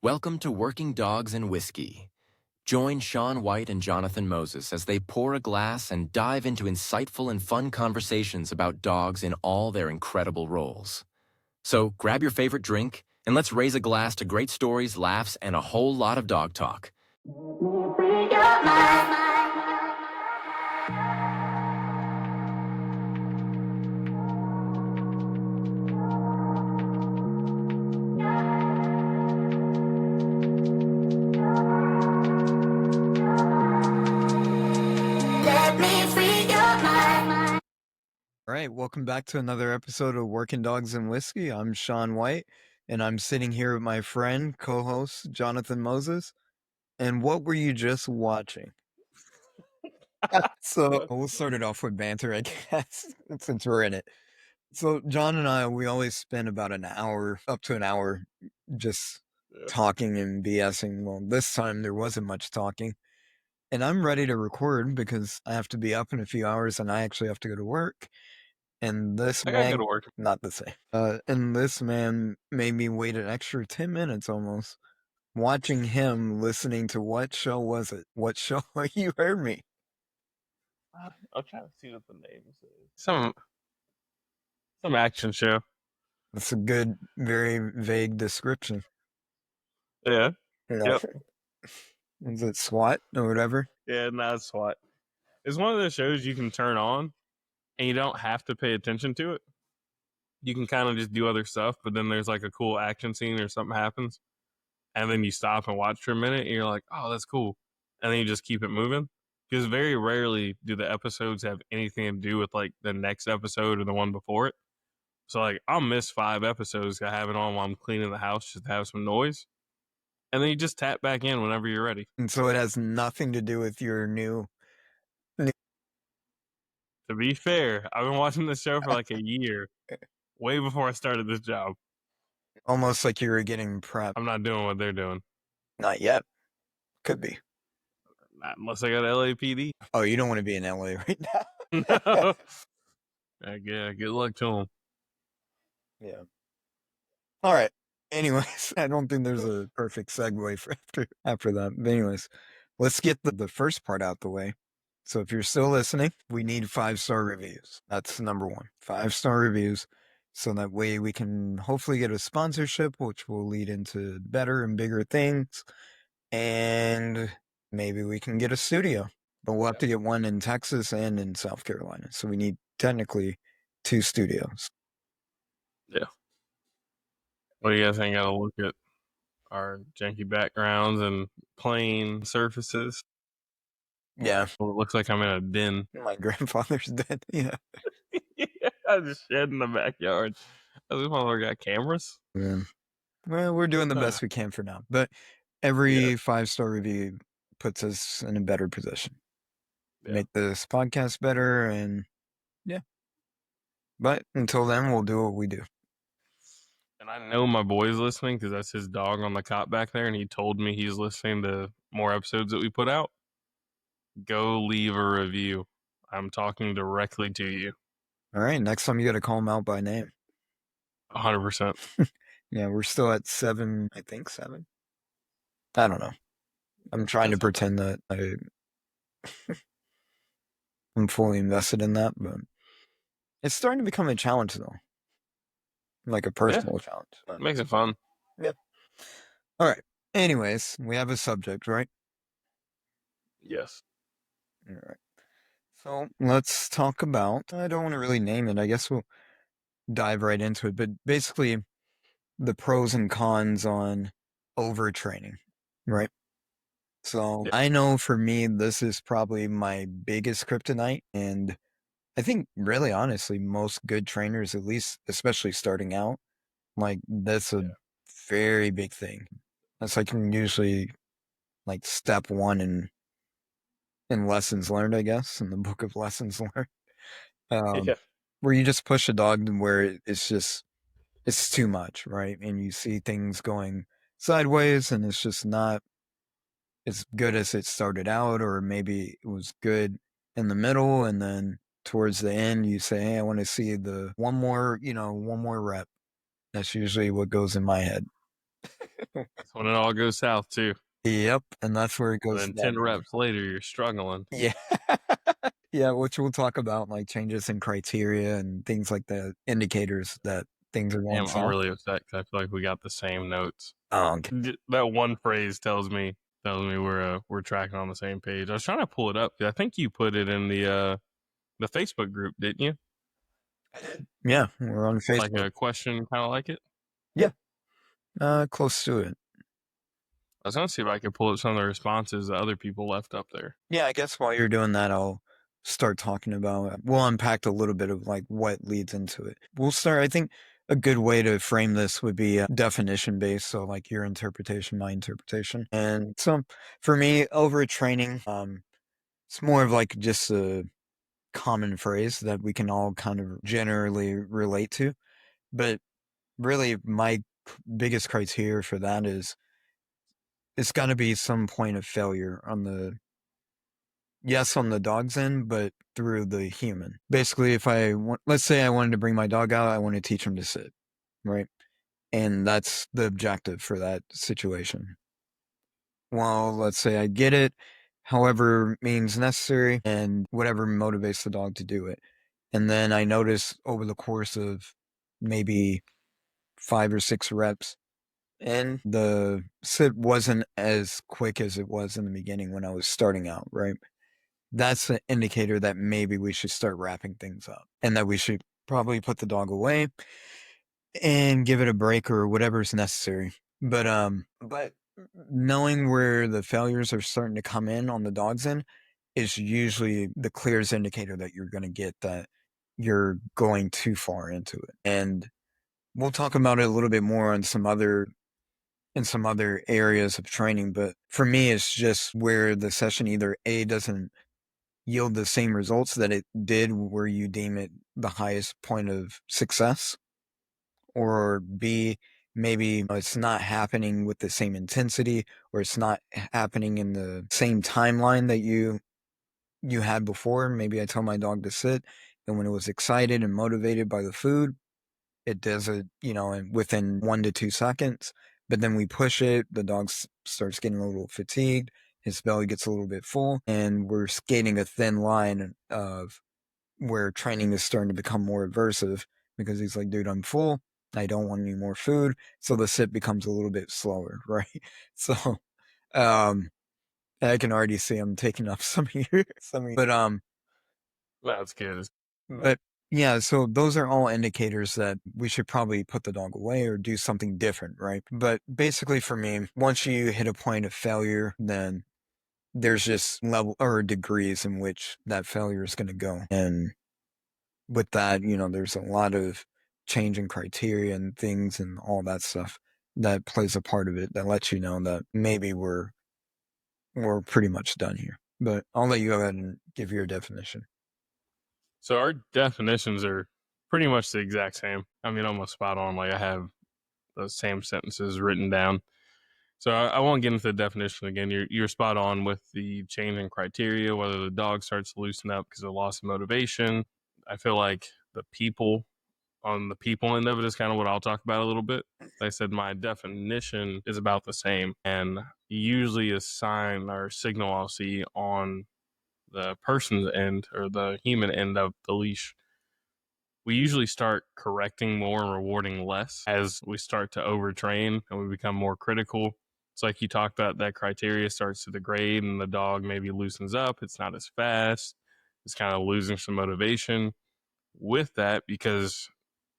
Welcome to Working Dogs and Whiskey. Join Sean White and Jonathan Moses as they pour a glass and dive into insightful and fun conversations about dogs in all their incredible roles. So grab your favorite drink and let's raise a glass to great stories, laughs, and a whole lot of dog talk. All right, welcome back to another episode of Working Dogs and Whiskey. I'm Sean White, and I'm sitting here with my friend, co-host, Jonathan Moses. And what were you just watching? So we'll start it off with banter, I guess, since we're in it. So John and I, we always spend about an hour, up to an hour, just talking and BSing. Well, this time there wasn't much talking. And I'm ready to record because I have to be up in a few hours and I actually have to go to work. And this I gotta man, go to work. not the same. And this man made me wait an extra 10 minutes almost, watching him listening to what show was it? What show? You heard me. I'm trying to see what the name is. Some action show. That's a good, very vague description. Yeah. Yep. Is it SWAT or whatever? Yeah, not SWAT. It's one of those shows you can turn on and you don't have to pay attention to it. You can kind of just do other stuff, but then there's like a cool action scene or something happens. And then you stop and watch for a minute and you're like, oh, that's cool. And then you just keep it moving. Because very rarely do the episodes have anything to do with like the next episode or the one before it. So like I'll miss 5 episodes. I have it on while I'm cleaning the house just to have some noise. And then you just tap back in whenever you're ready. And so it has nothing to do with your new. To be fair, I've been watching this show for like a year, way before I started this job. Almost like you were getting prepped. I'm not doing what they're doing. Not yet. Could be. Not unless I got LAPD. Oh, you don't want to be in LA right now. No. Yeah, good luck to them. Yeah. All right. Anyways, I don't think there's a perfect segue for after that. But anyways, let's get the first part out the way. So if you're still listening, we need 5-star reviews. That's number one. 5-star reviews. So that way we can hopefully get a sponsorship, which will lead into better and bigger things. And maybe we can get a studio. But we'll have to get one in Texas and in South Carolina. So we need technically 2 studios. Yeah. What do you guys think? Gotta look at our janky backgrounds and plain surfaces. Yeah. Well, it looks like I'm in a den. My grandfather's dead. Yeah. I just shed in the backyard. This motherfucker got cameras. Yeah. Well, we're doing the best we can for now. But every 5-star review puts us in a better position. Yeah. Make this podcast better and yeah. But until then, we'll do what we do. And I know my boy's listening because that's his dog on the cot back there, and he told me he's listening to more episodes that we put out. Go leave a review. I'm talking directly to you. All right. Next time you got to call him out by name. 100%. Yeah, we're still at 7. I think 7. I don't know. I'm trying to pretend that I'm fully invested in that, but it's starting to become a challenge though. Like a personal challenge. It makes it fun. Yeah. All right. Anyways, we have a subject, right? Yes. All right. So let's talk about, I don't want to really name it. I guess we'll dive right into it, but basically the pros and cons on overtraining, right? So I know for me, this is probably my biggest kryptonite. And I think really honestly, most good trainers, at least, especially starting out, like that's a very big thing. That's like usually like step 1 in lessons learned, I guess, in the book of lessons learned. Where you just push a dog to where it's too much, right? And you see things going sideways and it's just not as good as it started out, or maybe it was good in the middle and then towards the end you say, hey, I want to see the one more rep. That's usually what goes in my head. That's when it all goes south too. Yep, and that's where it And goes then bad. 10 reps later, you're struggling. Yeah. Yeah, which we'll talk about, like, changes in criteria and things like that, indicators that things are going Damn, I'm south. really upset because I feel like we got the same notes. Okay. That one phrase tells me we're tracking on the same page. I was trying to pull it up. I think you put it in the Facebook group, didn't you? Yeah, we're on Like Facebook. a question, kind of like it. Yeah, close to it. I was gonna see if I could pull up some of the responses that other people left up there. Yeah, I guess while you're doing that, I'll start talking about we'll unpack a little bit of, like, what leads into it. We'll start I think a good way to frame this would be, definition-based, so, like, your interpretation, my interpretation. And so, for me, overtraining, it's more of, like, just a common phrase that we can all kind of generally relate to, but really my biggest criteria for that is it's gotta be some point of failure on the yes, on the dog's end, but through the human. Basically, if I want let's say I wanted to bring my dog out, I wanna teach him to sit, right? And that's the objective for that situation. Well, let's say I get it, however means necessary, and whatever motivates the dog to do it. And then I notice over the course of maybe 5 or 6 reps, and the sit wasn't as quick as it was in the beginning when I was starting out, right? That's an indicator that maybe we should start wrapping things up and that we should probably put the dog away and give it a break or whatever's necessary. But knowing where the failures are starting to come in on the dog's end is usually the clearest indicator that you're going to get that you're going too far into it. And we'll talk about it a little bit more on some other in some other areas of training, but for me it's just where the session either A doesn't yield the same results that it did where you deem it the highest point of success, or B, maybe it's not happening with the same intensity, or it's not happening in the same timeline that you had before. Maybe I tell my dog to sit, and when it was excited and motivated by the food, it does it, within 1 to 2 seconds. But then we push it, the dog starts getting a little fatigued, his belly gets a little bit full, and we're skating a thin line of where training is starting to become more aversive because he's like, dude, I'm full. I don't want any more food. So the sit becomes a little bit slower, right? So, um, I can already see I'm taking up That's good. but yeah, so those are all indicators that we should probably put the dog away or do something different, right? But basically for me, once you hit a point of failure, then there's just level or degrees in which that failure is going to go. And with that, there's a lot of change in criteria and things and all that stuff that plays a part of it that lets you know that maybe we're pretty much done here. But I'll let you go ahead and give your definition. So our definitions are pretty much the exact same. I mean, almost spot on. Like I have those same sentences written down. So I won't get into the definition again. You're spot on with the change in criteria, whether the dog starts to loosen up because of loss of motivation. I feel like the people end of it is kind of what I'll talk about a little bit. Like I said, my definition is about the same, and usually a sign or signal I'll see on the person's end or the human end of the leash, we usually start correcting more and rewarding less as we start to overtrain and we become more critical. It's like you talked about, that criteria starts to degrade and the dog maybe loosens up. It's not as fast. It's kind of losing some motivation with that because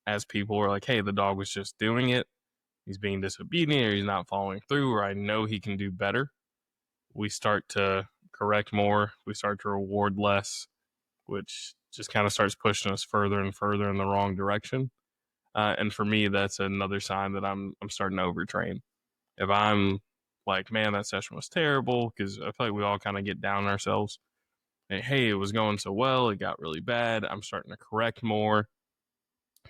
as people are like, hey, the dog was just doing it. He's being disobedient or he's not following through, or I know he can do better. We start to correct more. We start to reward less, which just kind of starts pushing us further and further in the wrong direction. And for me, that's another sign that I'm starting to overtrain. If I'm like, man, that session was terrible, because I feel like we all kind of get down on ourselves. And, hey, it was going so well, it got really bad. I'm starting to correct more.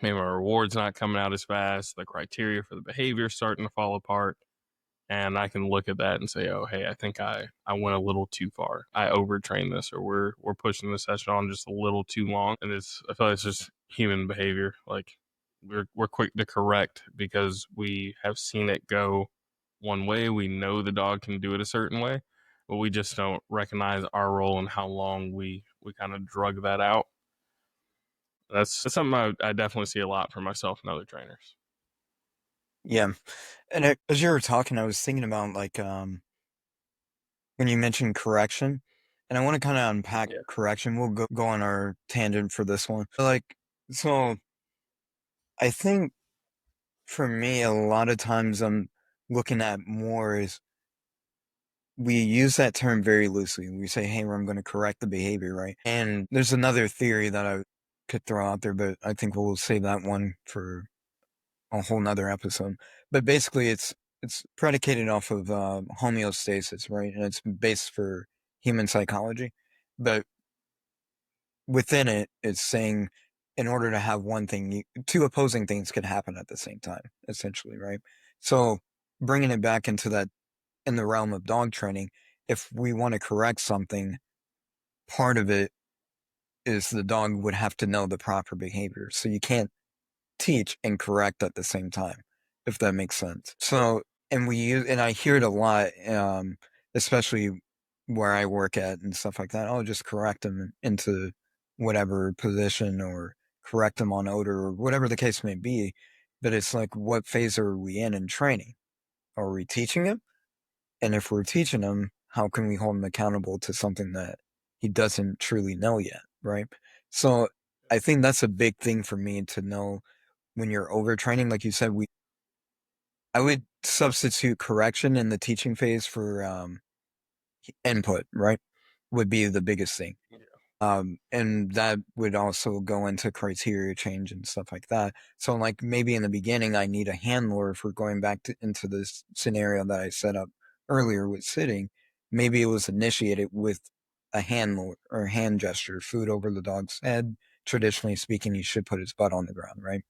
Maybe my reward's not coming out as fast. The criteria for the behavior is starting to fall apart. And I can look at that and say, oh, hey, I think I went a little too far. I overtrained this, or we're pushing this session on just a little too long. And I feel like it's just human behavior. Like we're quick to correct because we have seen it go one way. We know the dog can do it a certain way, but we just don't recognize our role and how long we kind of drug that out. That's something I definitely see a lot for myself and other trainers. Yeah. And as you were talking, I was thinking about like when you mentioned correction, and I want to kind of unpack Yeah. correction. We'll go on our tangent for this one. Like, so I think for me, a lot of times I'm looking at more is we use that term very loosely. We say, hey, I'm going to correct the behavior, right? And there's another theory that I could throw out there, but I think we'll save that one for a whole nother episode. But basically, it's predicated off of homeostasis, right? And it's based for human psychology. But within it, it's saying in order to have one thing, two opposing things could happen at the same time, essentially, right? So bringing it back into that in the realm of dog training, if we want to correct something, part of it is the dog would have to know the proper behavior. So you can't teach and correct at the same time, if that makes sense. So, and we use, and I hear it a lot, especially where I work at and stuff like that. I'll just correct them into whatever position or correct them on odor or whatever the case may be. But it's like, what phase are we in training? Are we teaching him? And if we're teaching him, how can we hold him accountable to something that he doesn't truly know yet, right? So I think that's a big thing for me to know when you're overtraining. Like you said, I would substitute correction in the teaching phase for input, right? Would be the biggest thing. And that would also go into criteria change and stuff like that. So like maybe in the beginning, I need a handler for going back into this scenario that I set up earlier with sitting. Maybe it was initiated with a handler or hand gesture, food over the dog's head. Traditionally speaking, he should put his butt on the ground, right?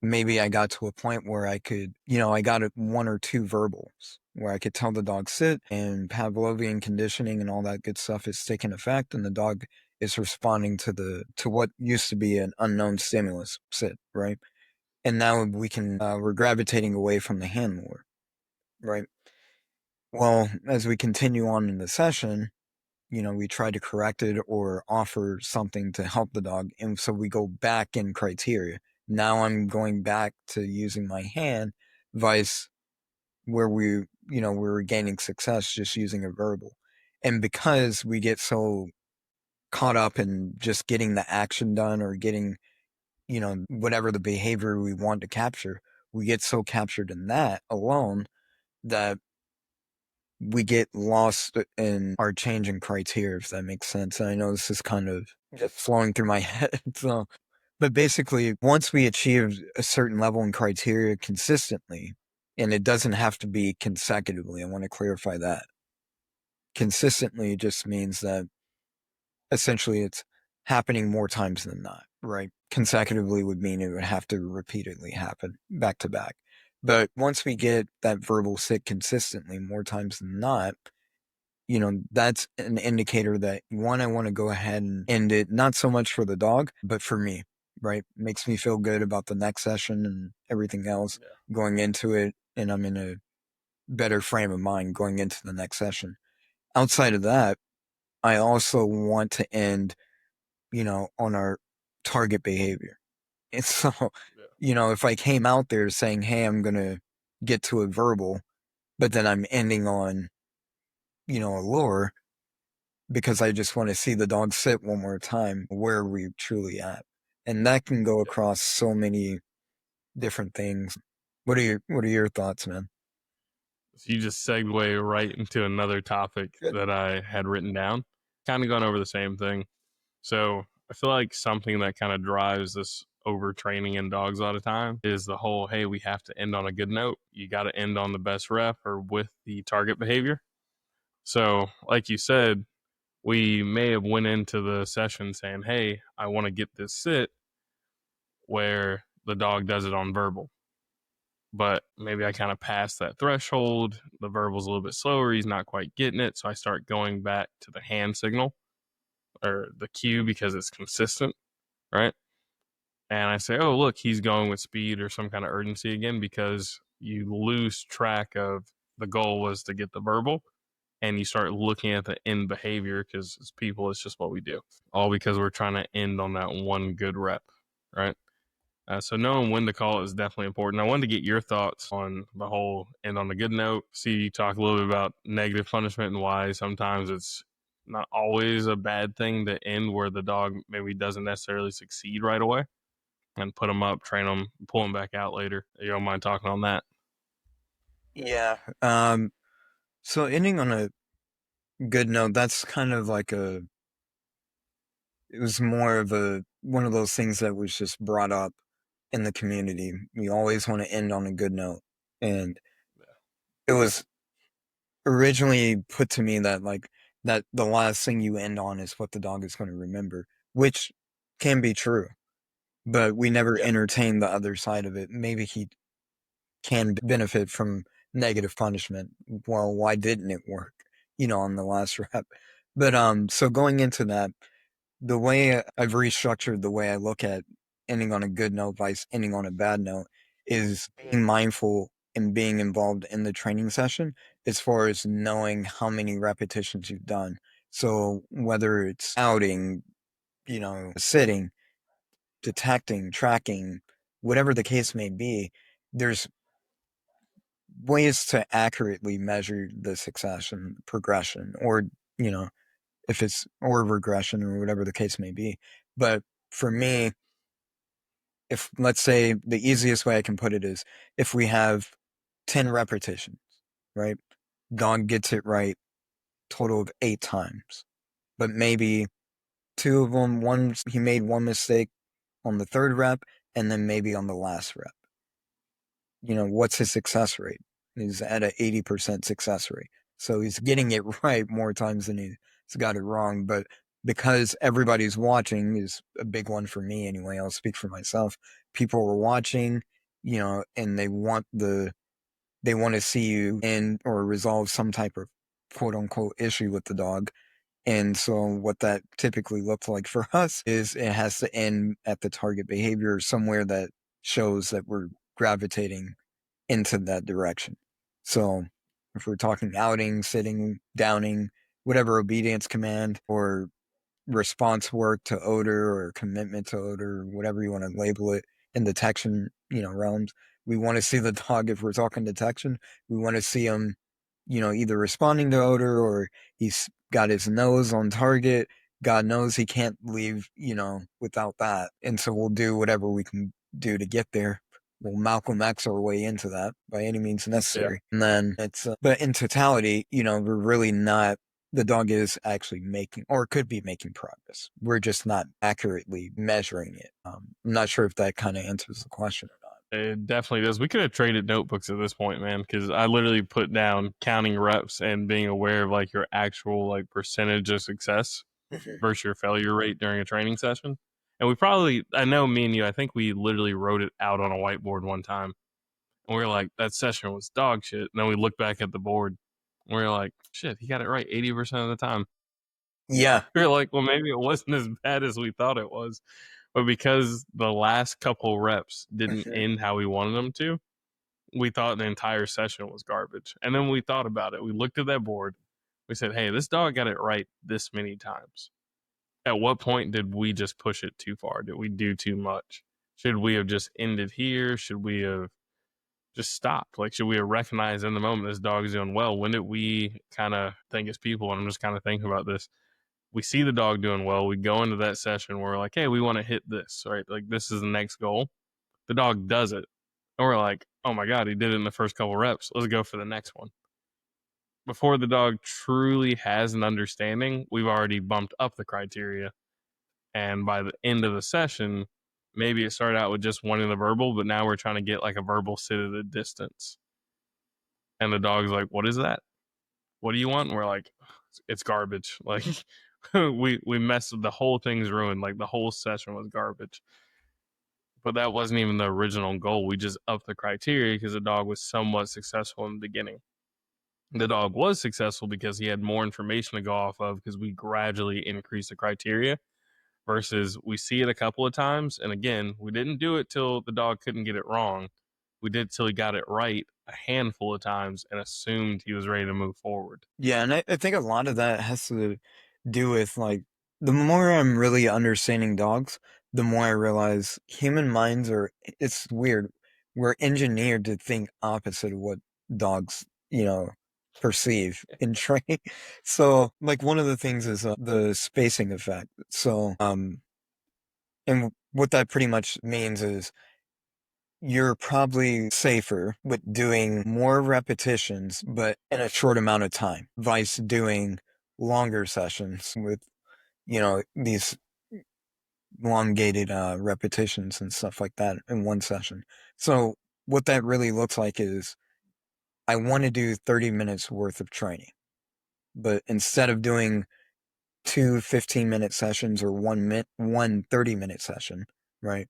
Maybe I got to a point where I could, I got one or two verbals where I could tell the dog sit, and Pavlovian conditioning and all that good stuff is taking effect, and the dog is responding to what used to be an unknown stimulus, sit, right? And now we're gravitating away from the hand more, right? Well, as we continue on in the session, we try to correct it or offer something to help the dog. And so we go back in criteria. Now I'm going back to using my hand, vice where we were gaining success just using a verbal. And because we get so caught up in just getting the action done or getting, whatever the behavior we want to capture, we get so captured in that alone that we get lost in our changing criteria, if that makes sense. And I know this is kind of just flowing through my head. So, but basically, once we achieve a certain level in criteria consistently, and it doesn't have to be consecutively, I want to clarify that. Consistently just means that essentially it's happening more times than not, right? Consecutively would mean it would have to repeatedly happen back to back. But once we get that verbal sit consistently more times than not, that's an indicator that one, I want to go ahead and end it, not so much for the dog, but for me, right? Makes me feel good about the next session and everything else going into it. And I'm in a better frame of mind going into the next session. Outside of that, I also want to end, on our target behavior. And so, if I came out there saying, hey, I'm going to get to a verbal, but then I'm ending on, a lure, because I just want to see the dog sit one more time, where are we truly at? And that can go across so many different things. What are your thoughts, man? So you just segue right into another topic Good. that I had written down, kind of going over the same thing. So I feel like something that kind of drives this overtraining in dogs a lot of time is the whole, hey, we have to end on a good note. You got to end on the best rep or with the target behavior. So like you said, we may have went into the session saying, hey, I want to get this sit where the dog does it on verbal. But maybe I kind of passed that threshold. The verbal's a little bit slower. He's not quite getting it. So I start going back to the hand signal or the cue because it's consistent, right? And I say, oh, look, he's going with speed or some kind of urgency again, because you lose track of the goal was to get the verbal, and you start looking at the end behavior, because as people, it's just what we do. All because we're trying to end on that one good rep, right? So knowing when to call it is definitely important. I wanted to get your thoughts on the whole end on a good note. See you talk a little bit about negative punishment and why sometimes it's not always a bad thing to end where the dog maybe doesn't necessarily succeed right away, and put them up, train them, pull them back out later. You don't mind talking on that? Yeah. So ending on a good note, that's kind of like it was more of one of those things that was just brought up in the community. We always want to end on a good note. And it was originally put to me that that the last thing you end on is what the dog is going to remember, which can be true, but we never entertained the other side of it. Maybe he can benefit from negative punishment. Well, why didn't it work, on the last rep? But so going into that, the way I've restructured the way I look at ending on a good note versus ending on a bad note is being mindful and being involved in the training session as far as knowing how many repetitions you've done. So whether it's outing, sitting, detecting, tracking, whatever the case may be, there's ways to accurately measure the success and progression, or, if it's, or regression, or whatever the case may be. But for me, if, let's say, the easiest way I can put it is, if we have 10 repetitions, right? Dog gets it right total of 8 times, but maybe 2 of them, he made one mistake on the 3rd rep, and then maybe on the last rep. What's his success rate? He's at an 80% success rate. So he's getting it right more times than he's got it wrong. But because everybody's watching is a big one for me anyway. I'll speak for myself. People are watching, and they want to see you end or resolve some type of quote unquote issue with the dog. And so what that typically looks like for us is it has to end at the target behavior, somewhere that shows that we're gravitating into that direction. So if we're talking outing, sitting, downing, whatever obedience command or response work to odor or commitment to odor, whatever you want to label it, in detection, realms, we want to see the dog, if we're talking detection, we want to see him, either responding to odor, or he's got his nose on target. God knows he can't leave, without that. And so we'll do whatever we can do to get there. We'll Malcolm X our way into that by any means necessary. Yeah. And then but in totality, we're really not, the dog is actually making, or could be making progress. We're just not accurately measuring it. I'm not sure if that kind of answers the question or not. It definitely does. We could have traded notebooks at this point, man, because I literally put down counting reps and being aware of your actual percentage of success versus your failure rate during a training session. And I know me and you, I think we literally wrote it out on a whiteboard one time. And we were like, that session was dog shit. And then we looked back at the board and we were like, shit, he got it right 80% of the time. Yeah. We were like, well, maybe it wasn't as bad as we thought it was. But because the last couple reps didn't end how we wanted them to, we thought the entire session was garbage. And then we thought about it. We looked at that board. We said, hey, this dog got it right this many times. At what point did we just push it too far? Did we do too much? Should we have just ended here? Should we have just stopped? Should we have recognized in the moment this dog is doing well? When did we kind of think as people, and I'm just kind of thinking about this, we see the dog doing well, we go into that session where we're like, hey, we want to hit this, right? This is the next goal. The dog does it. And we're like, oh my God, he did it in the first couple reps. Let's go for the next one. Before the dog truly has an understanding, we've already bumped up the criteria. And by the end of the session, maybe it started out with just wanting the verbal, but now we're trying to get a verbal sit at a distance. And the dog's like, what is that? What do you want? And we're like, it's garbage. We messed with the whole thing's ruined. The whole session was garbage. But that wasn't even the original goal. We just upped the criteria because the dog was somewhat successful in the beginning. The dog was successful because he had more information to go off of, because we gradually increased the criteria versus we see it a couple of times. And again, we didn't do it till the dog couldn't get it wrong. We did till he got it right a handful of times and assumed he was ready to move forward. Yeah, and I think a lot of that has to do with like the more I'm really understanding dogs, the more I realize human minds are, it's weird. We're engineered to think opposite of what dogs, perceive in training. So, like one of the things is the spacing effect. So, and what that pretty much means is you're probably safer with doing more repetitions, but in a short amount of time, vice doing longer sessions with, these elongated repetitions and stuff like that in one session. So what that really looks like is I want to do 30 minutes worth of training, but instead of doing two 15-minute sessions or one 30-minute session, right?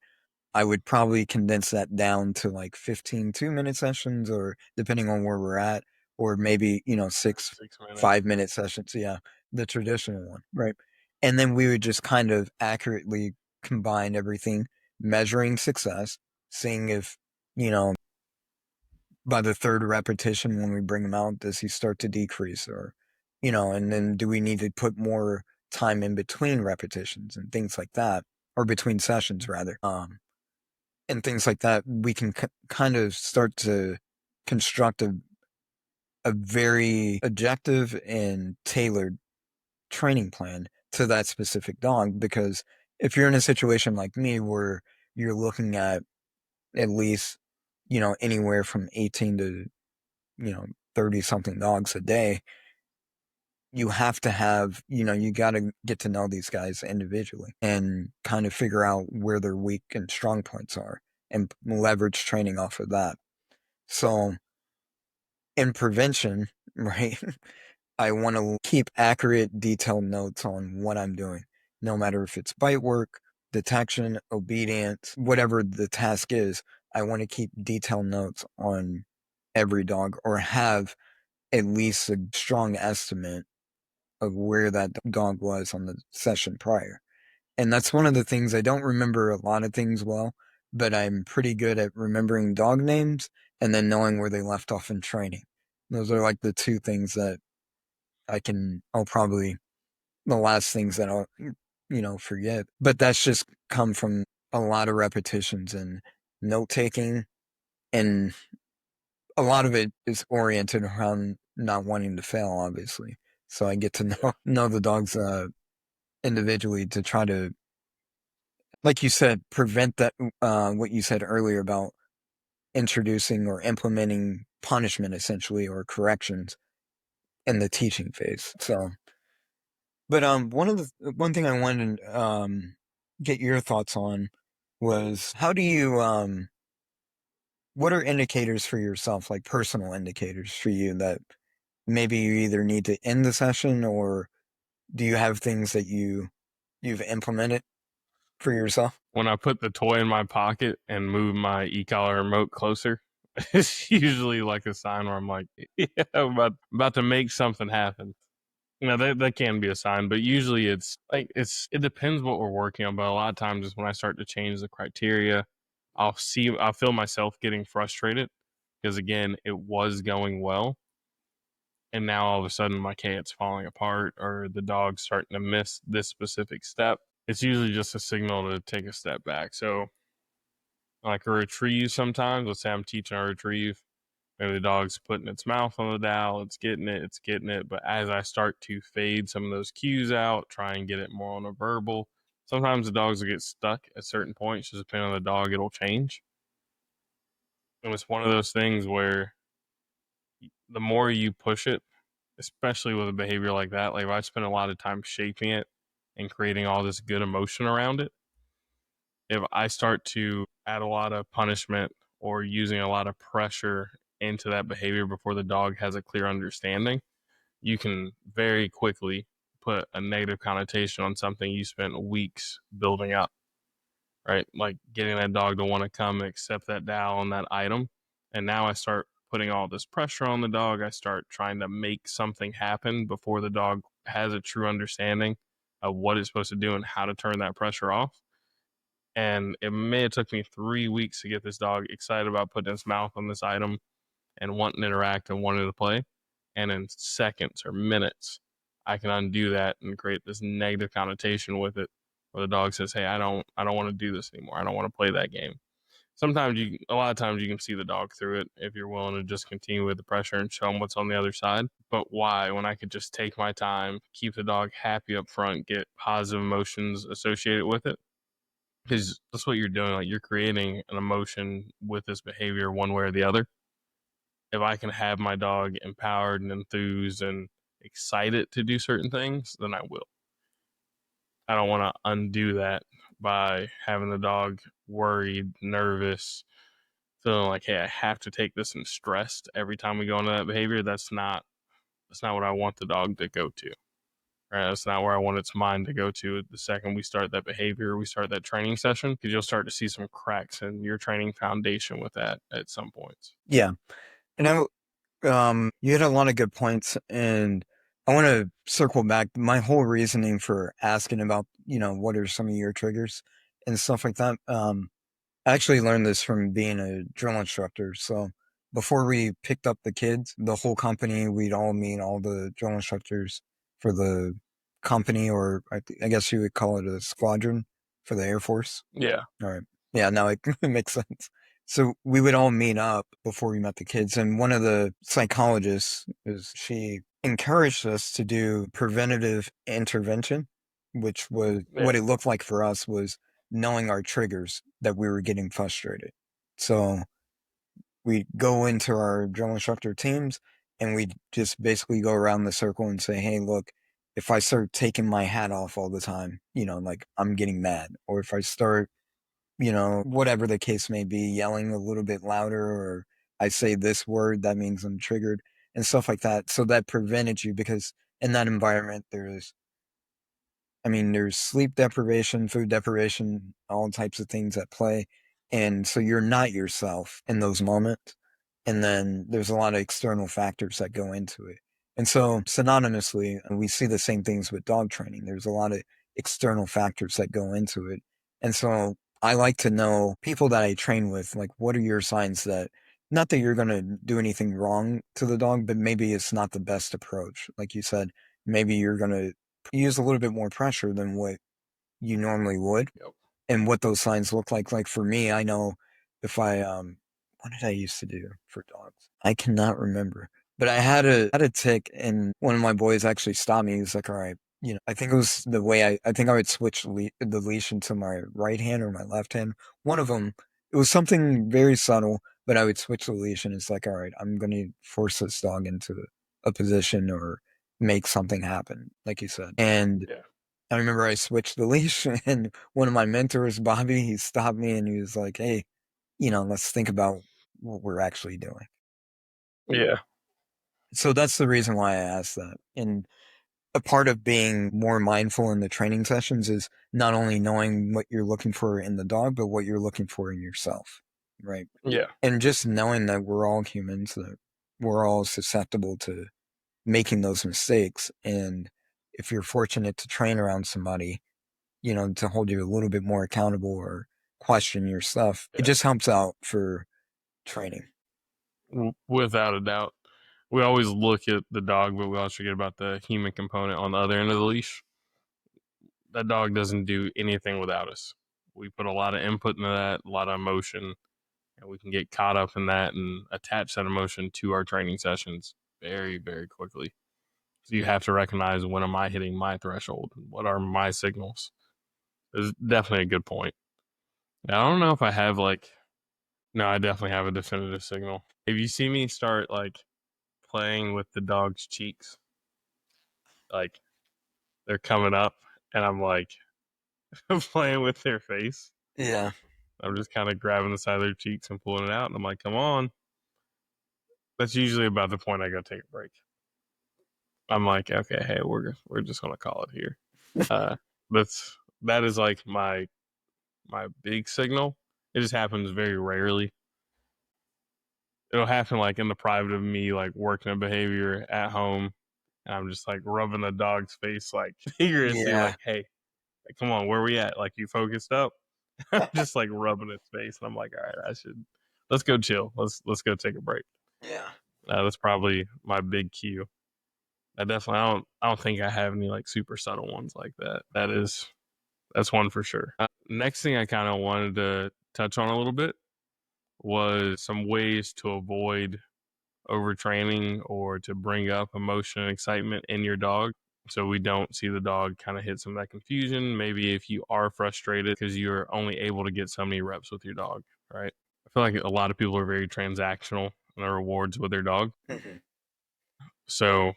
I would probably condense that down to like 15 2-minute sessions, or depending on where we're at, or maybe, 6 minutes. 5-minute sessions. Yeah, the traditional one, right? And then we would just kind of accurately combine everything, measuring success, seeing if, by the third repetition when we bring him out, does he start to decrease, or, and then do we need to put more time in between repetitions and things like that, or between sessions rather. And things like that, we can kind of start to construct a very objective and tailored training plan to that specific dog. Because if you're in a situation like me where you're looking at least, anywhere from 18 to, 30 something dogs a day, you have to have, you got to get to know these guys individually and kind of figure out where their weak and strong points are and leverage training off of that. So in prevention, right, I want to keep accurate, detailed notes on what I'm doing, no matter if it's bite work, detection, obedience, whatever the task is. I want to keep detailed notes on every dog, or have at least a strong estimate of where that dog was on the session prior. And that's one of the things. I don't remember a lot of things well, but I'm pretty good at remembering dog names and then knowing where they left off in training. Those are like the two things that I'll probably, the last things that I'll, forget. But that's just come from a lot of repetitions and note taking. And a lot of it is oriented around not wanting to fail, obviously. So I get to know the dogs individually to try to, like you said, prevent that, what you said earlier about introducing or implementing punishment, essentially, or corrections in the teaching phase. So, but one thing I wanted to get your thoughts on was, how do you what are indicators for yourself, like personal indicators for you, that maybe you either need to end the session, or do you have things that you've implemented for yourself? When I put the toy in my pocket and move my e-collar remote closer, it's usually like a sign where I'm like, yeah, I'm about to make something happen. That can be a sign, but usually it's like, it depends what we're working on. But a lot of times is when I start to change the criteria, I'll feel myself getting frustrated because again, it was going well. And now all of a sudden my K-it's falling apart, or the dog's starting to miss this specific step. It's usually just a signal to take a step back. So like a retrieve sometimes, let's say I'm teaching a retrieve, maybe the dog's putting its mouth on the dowel, it's getting it. But as I start to fade some of those cues out, try and get it more on a verbal, sometimes the dogs will get stuck at certain points. Just depending on the dog, it'll change. And it's one of those things where the more you push it, especially with a behavior like that, like if I spend a lot of time shaping it and creating all this good emotion around it, if I start to add a lot of punishment or using a lot of pressure into that behavior before the dog has a clear understanding, you can very quickly put a negative connotation on something you spent weeks building up, right? Like getting that dog to want to come and accept that dowel and that item. And now I start putting all this pressure on the dog. I start trying to make something happen before the dog has a true understanding. of what it's supposed to do and how to turn that pressure off. And it may have took me 3 weeks to get this dog excited about putting his mouth on this item and wanting to interact and wanting to play. And in seconds or minutes, I can undo that and create this negative connotation with it, where the dog says, "Hey, I don't want to do this anymore. I don't want to play that game." A lot of times you can see the dog through it if you're willing to just continue with the pressure and show them what's on the other side. But why, when I could just take my time, keep the dog happy up front, get positive emotions associated with it? Because that's what you're doing. Like, you're creating an emotion with this behavior one way or the other. If I can have my dog empowered and enthused and excited to do certain things, then I will. I don't want to undo that by having the dog worried, nervous, feeling like, hey, I have to take this and stressed every time we go into that behavior. That's not what I want the dog to go to. Right? That's not where I want its mind to go to the second we start that behavior, we start that training session, because you'll start to see some cracks in your training foundation with that at some points. Yeah. And you had a lot of good points, and I want to circle back. My whole reasoning for asking about, what are some of your triggers and stuff like that. I actually learned this from being a drill instructor. So before we picked up the kids, the whole company, we'd all meet all the drill instructors for the company, or I guess you would call it a squadron for the Air Force. Yeah. All right. Yeah, now it makes sense. So we would all meet up before we met the kids. And one of the psychologists, she encouraged us to do preventative intervention, which was what it looked like for us was knowing our triggers that we were getting frustrated. So we go into our drill instructor teams and we just basically go around the circle and say, hey, look, if I start taking my hat off all the time, like I'm getting mad. Or if I start, whatever the case may be, yelling a little bit louder, or I say this word, that means I'm triggered and stuff like that. So that prevented you, because in that environment, there's sleep deprivation, food deprivation, all types of things at play. And so you're not yourself in those moments. And then there's a lot of external factors that go into it. And so synonymously, we see the same things with dog training. There's a lot of external factors that go into it. And so I like to know people that I train with, like, what are your signs that, not that you're going to do anything wrong to the dog, but maybe it's not the best approach. Like you said, maybe you're going to use a little bit more pressure than what you normally would. Yep. And what those signs look like. Like for me, I know if I, what did I used to do for dogs? I cannot remember, but I had a tick, and one of my boys actually stopped me. He was like, all right, I think it was the way I think I would switch the leash into my right hand or my left hand. One of them, it was something very subtle, but I would switch the leash, and it's like, all right, I'm going to force this dog into a position or make something happen, like you said. And I remember I switched the leash, and one of my mentors, Bobby, he stopped me and he was like, hey, let's think about what we're actually doing. Yeah. So that's the reason why I asked that. And a part of being more mindful in the training sessions is not only knowing what you're looking for in the dog, but what you're looking for in yourself. Right. Yeah. And just knowing that we're all humans, that we're all susceptible to making those mistakes. And if you're fortunate to train around somebody, to hold you a little bit more accountable or question your stuff, it just helps out for training. Without a doubt. We always look at the dog, but we always forget about the human component on the other end of the leash. That dog doesn't do anything without us. We put a lot of input into that, a lot of emotion, and we can get caught up in that and attach that emotion to our training sessions very, very quickly. So you have to recognize, when am I hitting my threshold? What are my signals? It's definitely a good point. Now, I don't know if I have no, I definitely have a definitive signal. If you see me start playing with the dog's cheeks, like they're coming up and I'm playing with their face. Yeah. I'm just kind of grabbing the side of their cheeks and pulling it out, and I'm like, come on. That's usually about the point I go take a break. I'm like, okay, hey, we're just gonna call it here. That is like my big signal. It just happens very rarely. It'll happen in the private of me, working a behavior at home, and I'm just like rubbing the dog's face like vigorously, Yeah. like, hey, come on, where we at? Like, you focused up? I'm just like rubbing his face, and I'm like, all right, let's go chill. Let's go take a break. Yeah. That's probably my big cue. I don't think I have any like super subtle ones like that. That's one for sure. Next thing I kind of wanted to touch on a little bit was some ways to avoid overtraining or to bring up emotion and excitement in your dog, so we don't see the dog kind of hit some of that confusion. Maybe if you are frustrated because you're only able to get so many reps with your dog, right? I feel like a lot of people are very transactional in their rewards with their dog. Mhm. So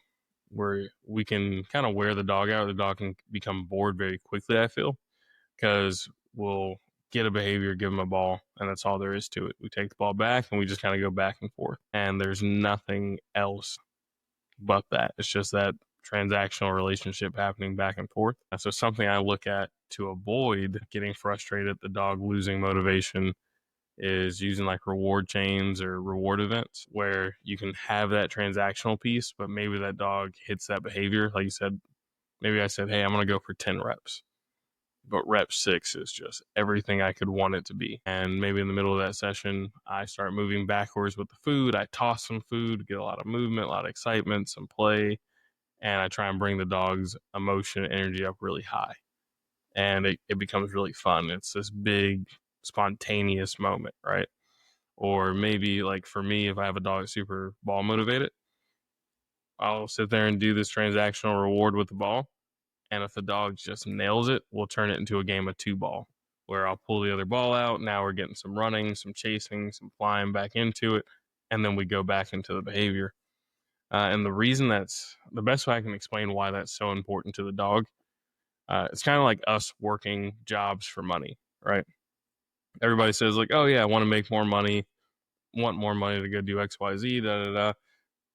we can kind of wear the dog out. The dog can become bored very quickly, I feel, because we'll get a behavior, give them a ball, and that's all there is to it. We take the ball back and we just kind of go back and forth. And there's nothing else but that. It's just that transactional relationship happening back and forth. So something I look at to avoid getting frustrated, the dog losing motivation, is using like reward chains or reward events where you can have that transactional piece, but maybe that dog hits that behavior. Like you said, maybe I said, hey, I'm going to go for 10 reps. But rep 6 is just everything I could want it to be. And maybe in the middle of that session, I start moving backwards with the food. I toss some food, get a lot of movement, a lot of excitement, some play, and I try and bring the dog's emotion and energy up really high. And it becomes really fun. It's this big, spontaneous moment, right? Or maybe, like for me, if I have a dog super ball motivated, I'll sit there and do this transactional reward with the ball. And if the dog just nails it, we'll turn it into a game of 2-ball where I'll pull the other ball out. Now we're getting some running, some chasing, some flying back into it. And then we go back into the behavior. And the reason that's the best way I can explain why that's so important to the dog, it's kind of like us working jobs for money, right? Everybody says, like, oh, yeah, I want to make more money, want more money to go do X, Y, Z, da, da, da.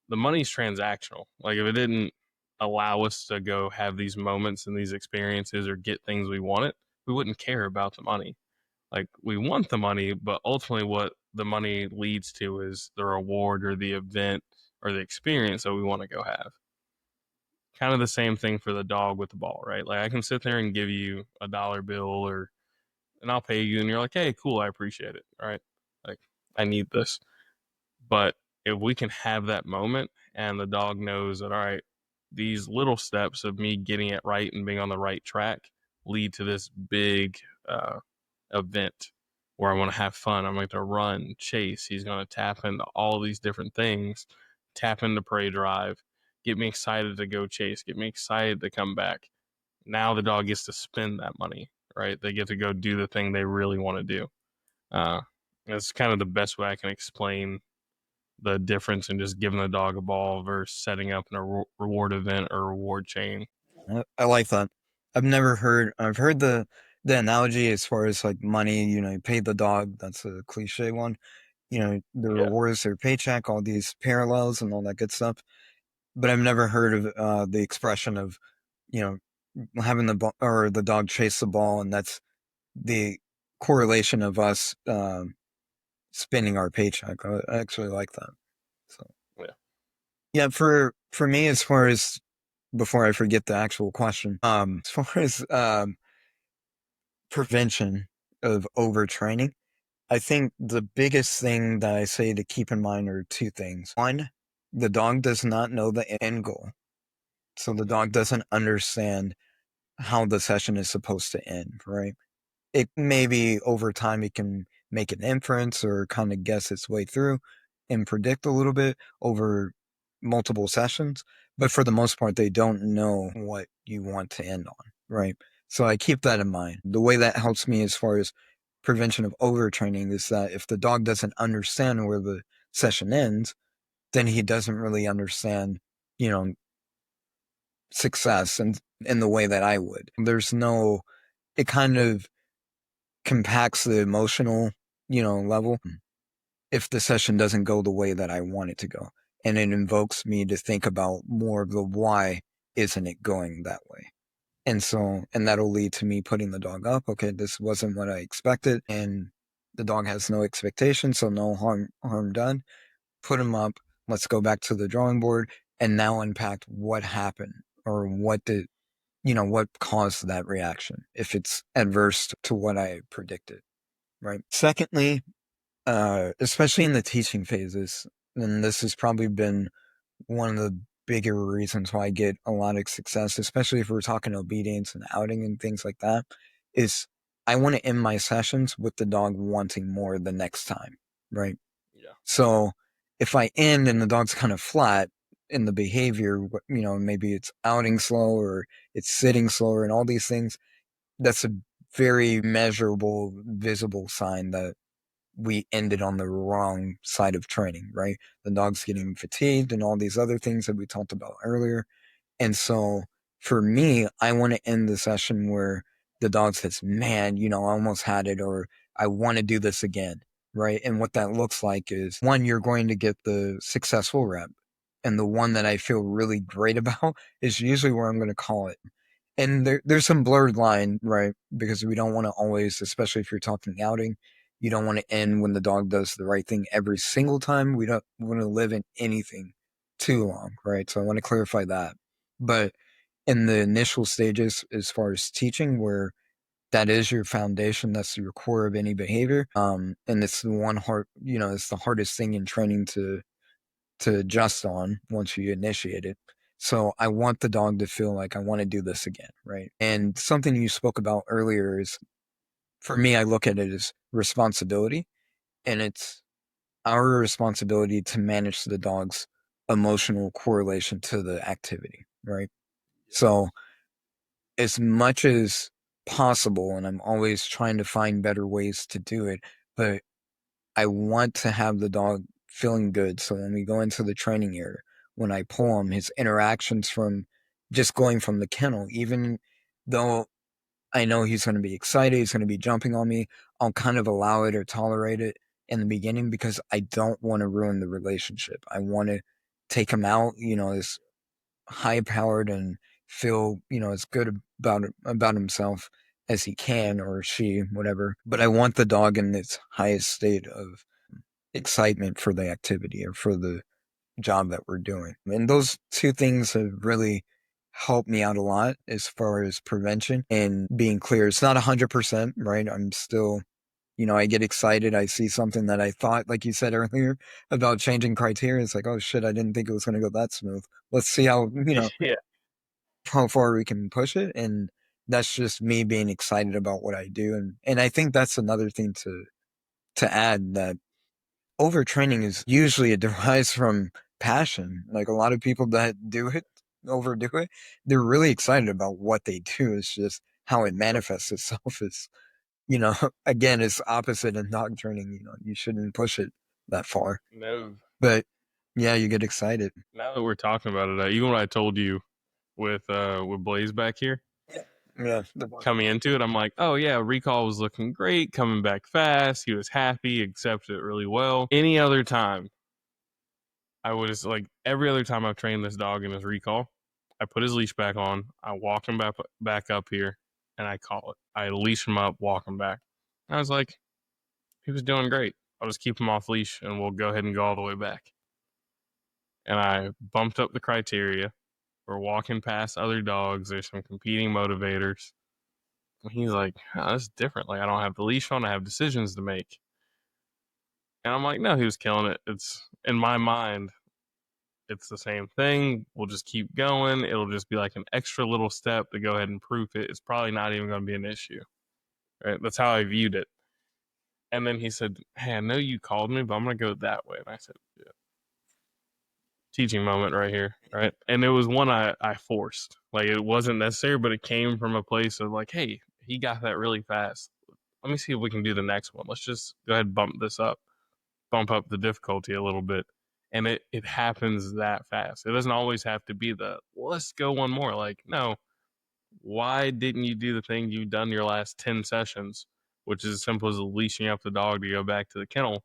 The money's transactional. Like, if it didn't allow us to go have these moments and these experiences or get things we wanted, we wouldn't care about the money. Like, we want the money, but ultimately what the money leads to is the reward or the event or the experience that we want to go have. Kind of the same thing for the dog with the ball, right? Like, I can sit there and give you a dollar bill and I'll pay you, and you're like, hey, cool, I appreciate it, right? Like, I need this. But if we can have that moment and the dog knows that, all right, these little steps of me getting it right and being on the right track lead to this big event where I want to have fun. I'm going to run, chase. He's going to tap into all these different things, tap into prey drive, get me excited to go chase, get me excited to come back. Now the dog gets to spend that money, right? They get to go do the thing they really want to do. That's kind of the best way I can explain the difference in just giving the dog a ball versus setting up a reward event or reward chain. I like that. I've heard the analogy as far as like money, you pay the dog. That's a cliche one. The Yeah. rewards, their paycheck, all these parallels and all that good stuff. But I've never heard of the expression of, having the ball or the dog chase the ball, and that's the correlation of us spending our paycheck. I actually like that. So yeah, for me, as far as before I forget the actual question, as far as prevention of overtraining, I think the biggest thing that I say to keep in mind are two things. One, the dog does not know the end goal. So the dog doesn't understand how the session is supposed to end, right? It maybe over time it can make an inference or kind of guess its way through and predict a little bit over multiple sessions. But for the most part, they don't know what you want to end on, right? So I keep that in mind. The way that helps me as far as prevention of overtraining is that if the dog doesn't understand where the session ends, then he doesn't really understand, success and in the way that I would. It kind of compacts the emotional, level if the session doesn't go the way that I want it to go. And it invokes me to think about more of the why isn't it going that way. And that'll lead to me putting the dog up. Okay, this wasn't what I expected. And the dog has no expectation, so no harm done. Put him up. Let's go back to the drawing board and now unpack what happened or what caused that reaction if it's adverse to what I predicted, right? Secondly, especially in the teaching phases, and this has probably been one of the bigger reasons why I get a lot of success, especially if we're talking obedience and outing and things like that, is I want to end my sessions with the dog wanting more the next time, right? Yeah. So if I end and the dog's kind of flat in the behavior, maybe it's outing slow or it's sitting slower and all these things, that's a very measurable, visible sign that we ended on the wrong side of training, right? The dog's getting fatigued and all these other things that we talked about earlier. And so for me, I want to end the session where the dog says, man, I almost had it, or I want to do this again, right? And what that looks like is, one, you're going to get the successful rep. And the one that I feel really great about is usually where I'm going to call it. And there's some blurred line, right? Because we don't want to always, especially if you're talking outing, you don't want to end when the dog does the right thing every single time. We don't want to live in anything too long, right? So I want to clarify that. But in the initial stages, as far as teaching, where that is your foundation, that's your core of any behavior, and it's the one it's the hardest thing in training to adjust on once you initiate it. So I want the dog to feel like I want to do this again, right? And something you spoke about earlier is, for me, I look at it as responsibility, and it's our responsibility to manage the dog's emotional correlation to the activity, right? So as much as possible, and I'm always trying to find better ways to do it, but I want to have the dog feeling good. So when we go into the training area, when I pull him, his interactions from just going from the kennel, even though I know he's going to be excited, he's going to be jumping on me, I'll kind of allow it or tolerate it in the beginning because I don't want to ruin the relationship. I want to take him out, as high powered and feel, as good about himself as he can, or she, whatever. But I want the dog in its highest state of excitement for the activity or for the job that we're doing. And those two things have really helped me out a lot as far as prevention and being clear. It's not 100%, right? I'm still, I get excited. I see something that I thought, like you said earlier, about changing criteria. It's like, oh shit, I didn't think it was going to go that smooth. Let's see how, Yeah. how far we can push it. And that's just me being excited about what I do. And I think that's another thing to add, that overtraining is usually it derives from passion. Like a lot of people that overdo it, they're really excited about what they do. It's just how it manifests itself is, again, it's opposite in dog training. You shouldn't push it that far. No. But yeah, you get excited. Now that we're talking about it, even what I told you with Blaze back here, Yeah. coming into it, I'm like, oh yeah, recall was looking great, coming back fast. He was happy, accepted it really well. Any other time, I was like, every other time I've trained this dog in his recall, I put his leash back on, I walk him back up here, and I call it. I leash him up, walk him back. I was like, he was doing great. I'll just keep him off leash, and we'll go ahead and go all the way back. And I bumped up the criteria. We're walking past other dogs. There's some competing motivators. And he's like, oh, that's different. Like, I don't have the leash on. I have decisions to make. And I'm like, no, he was killing it. It's, in my mind, it's the same thing. We'll just keep going. It'll just be like an extra little step to go ahead and proof it. It's probably not even going to be an issue. Right? That's how I viewed it. And then he said, hey, I know you called me, but I'm going to go that way. And I said, yeah. Teaching moment right here, right? And it was one I forced. Like, it wasn't necessary, but it came from a place of like, hey, he got that really fast. Let me see if we can do the next one. Let's just go ahead and bump up the difficulty a little bit. And it happens that fast. It doesn't always have to be let's go one more. Like, no, why didn't you do the thing you've done your last 10 sessions, which is as simple as leashing up the dog to go back to the kennel?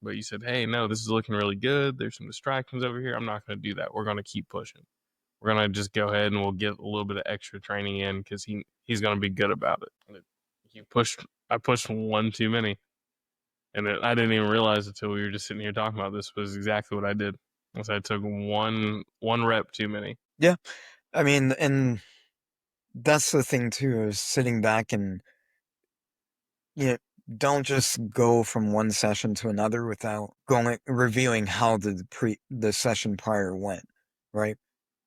But you said, hey, no, this is looking really good. There's some distractions over here. I'm not going to do that. We're going to keep pushing. We're going to just go ahead and we'll get a little bit of extra training in because he's going to be good about it. I pushed one too many. And I didn't even realize until we were just sitting here talking about this was exactly what I did. So I took one rep too many. Yeah. I mean, and that's the thing too, is sitting back and, you know, don't just go from one session to another without reviewing how the session prior went, right?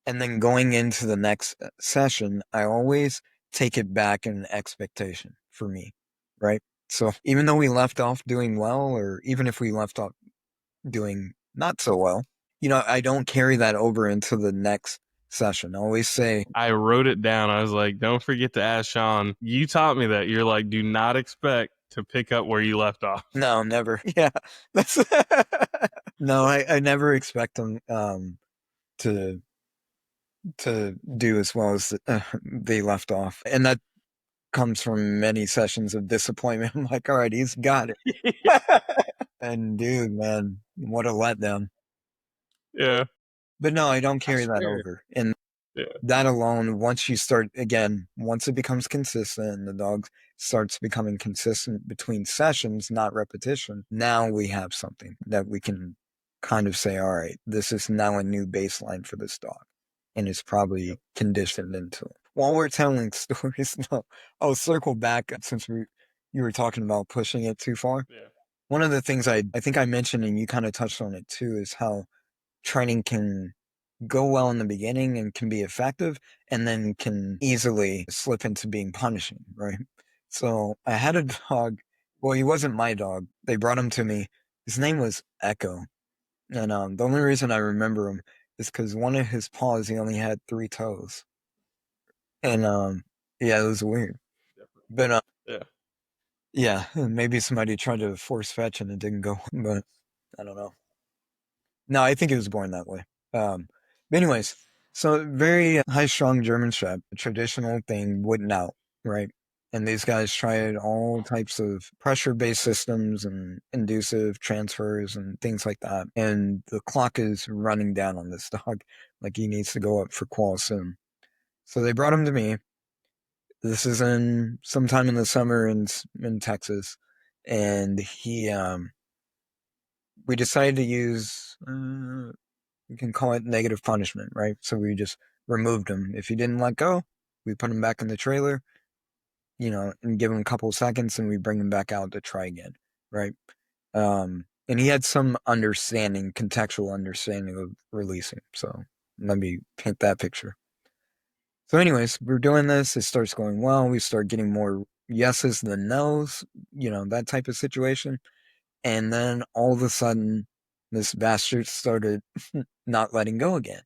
And then going into the next session, I always take it back in expectation for me, right? So even though we left off doing well, or even if we left off doing not so well, I don't carry that over into the next session. I always say, I wrote it down. I was like, don't forget to ask Sean. You taught me that. You're like, do not expect to pick up where you left off. no, never. Yeah, that's no, I never expect them to do as well as they left off, and that comes from many sessions of disappointment. I'm like, all right, he's got it. And dude, man, what a letdown. Yeah. But no, I don't I carry that swear. over. And Yeah. that alone, once it becomes consistent and the dog starts becoming consistent between sessions, not repetition, now we have something that we can kind of say, all right, this is now a new baseline for this dog. And it's probably conditioned into it. While we're telling stories, no, I'll circle back since you were talking about pushing it too far. Yeah. One of the things I think I mentioned, and you kind of touched on it too, is how training can go well in the beginning and can be effective, and then can easily slip into being punishing, right? So I had a dog. Well, he wasn't my dog. They brought him to me. His name was Echo. And the only reason I remember him is because one of his paws, he only had 3 toes. And yeah, it was weird. But Yeah. yeah, maybe somebody tried to force fetch and it didn't go, but I don't know. No, I think he was born that way. But anyways, so very high-strung German Shepherd, traditional thing, wooden out, right? And these guys tried all types of pressure-based systems and inducive transfers and things like that. And the clock is running down on this dog. Like, he needs to go up for qual soon. So they brought him to me. This is in sometime in the summer in Texas. And we decided to use, we can call it negative punishment, right? So we just removed him. If he didn't let go, we put him back in the trailer, and give him a couple seconds, and we bring him back out to try again, right? And he had some contextual understanding of releasing. So let me paint that picture. So anyways, we're doing this. It starts going well. We start getting more yeses than nos, that type of situation. And then all of a sudden, this bastard started not letting go again.